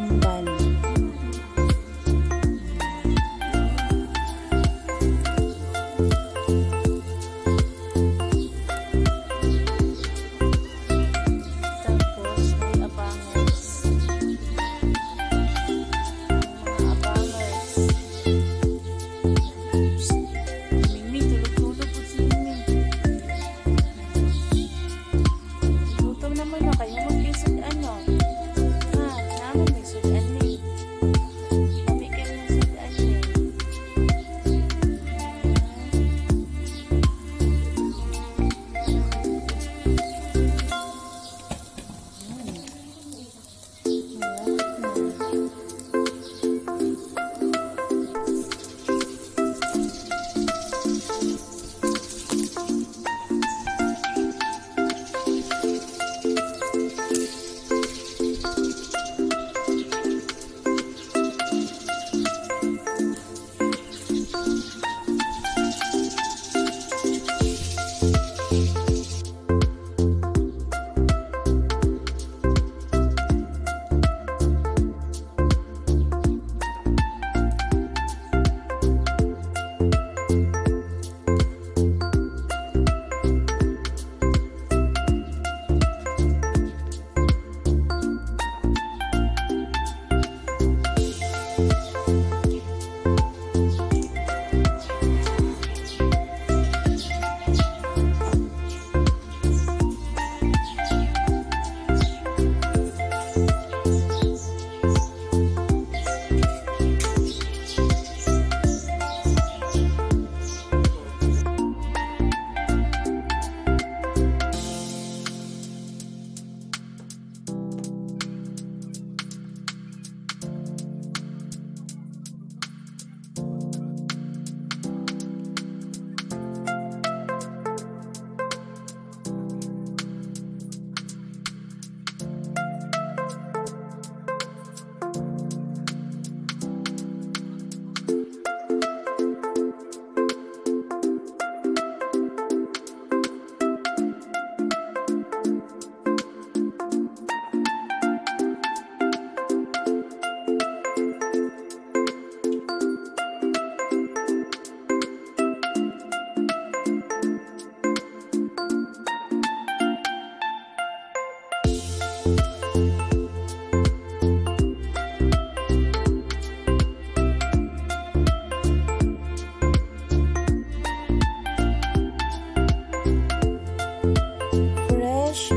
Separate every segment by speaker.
Speaker 1: Tamban.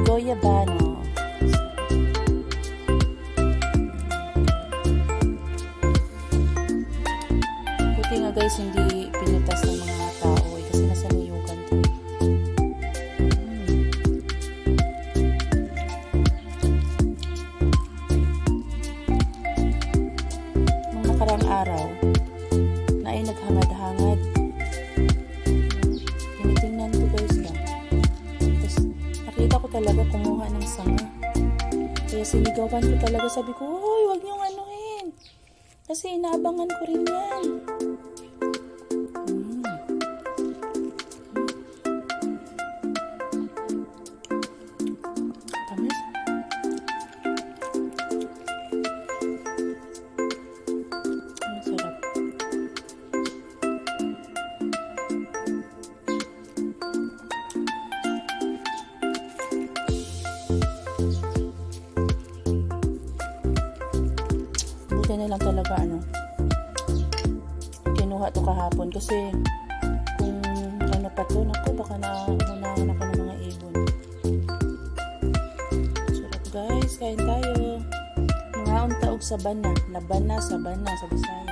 Speaker 1: Goyabano. Buti nga guys, hindi pinutas ng mga tao kasi nasa niyugan to. Nung nakarang araw na ay naghangad-hangad. Tinitingnan ko guys lang. Nakita ko talaga kumuha ng sanga. Kaya sinigawan ko talaga. Sabi ko, hoy, huwag niyong anuhin. Kasi inaabangan ko rin yan. Tamis. Masarap. Buti na lang talaga kinuha to kahapon kasi kung ano pa to, naku, baka naunahan ako ng mga ibon. Sarap guys, kain tayo. Mga untaog sa bana, labana sa bana sa Bisaya.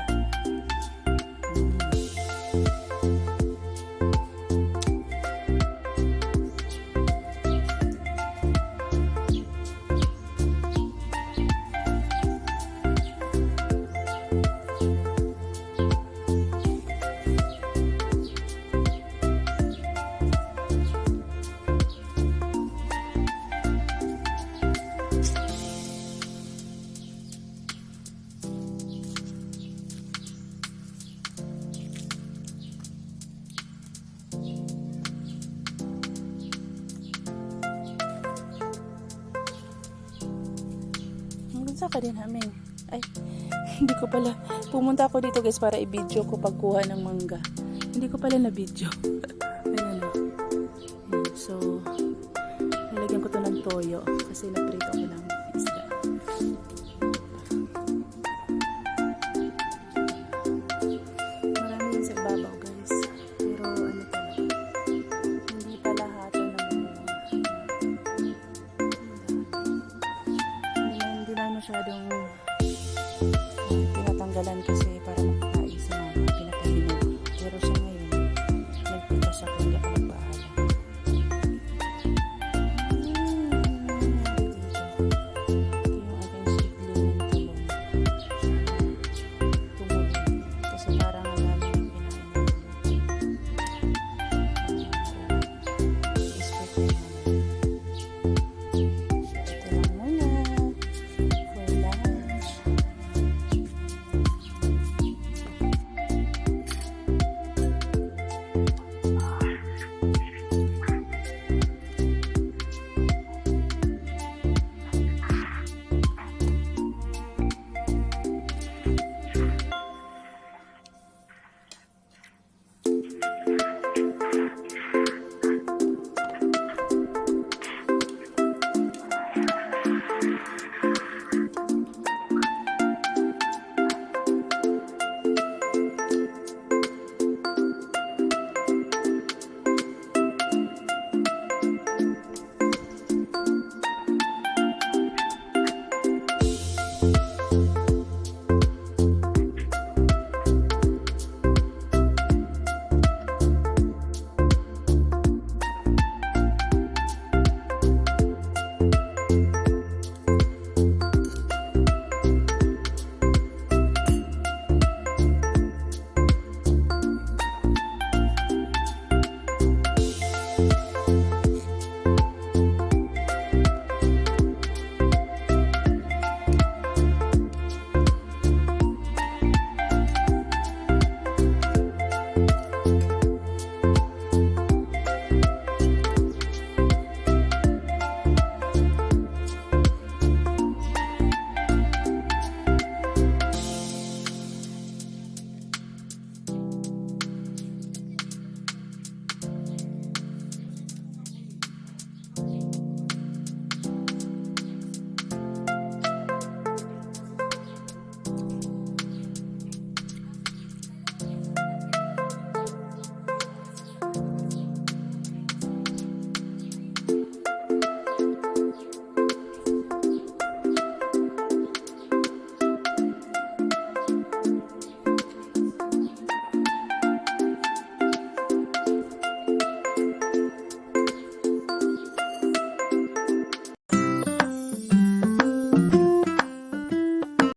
Speaker 1: Sa ka din namin Ay, hindi ko pala. Pumunta ako dito guys para i-video ko pagkuha ng mangga. Hindi ko pala na-video. Ayan o. So, nalagyan ko to ng toyo kasi naprito ko ng isda. Marami yan sa ibabaw guys. Pero ano talaga, hindi pa lahat na hindi na masyadong tinatanggalan kasi para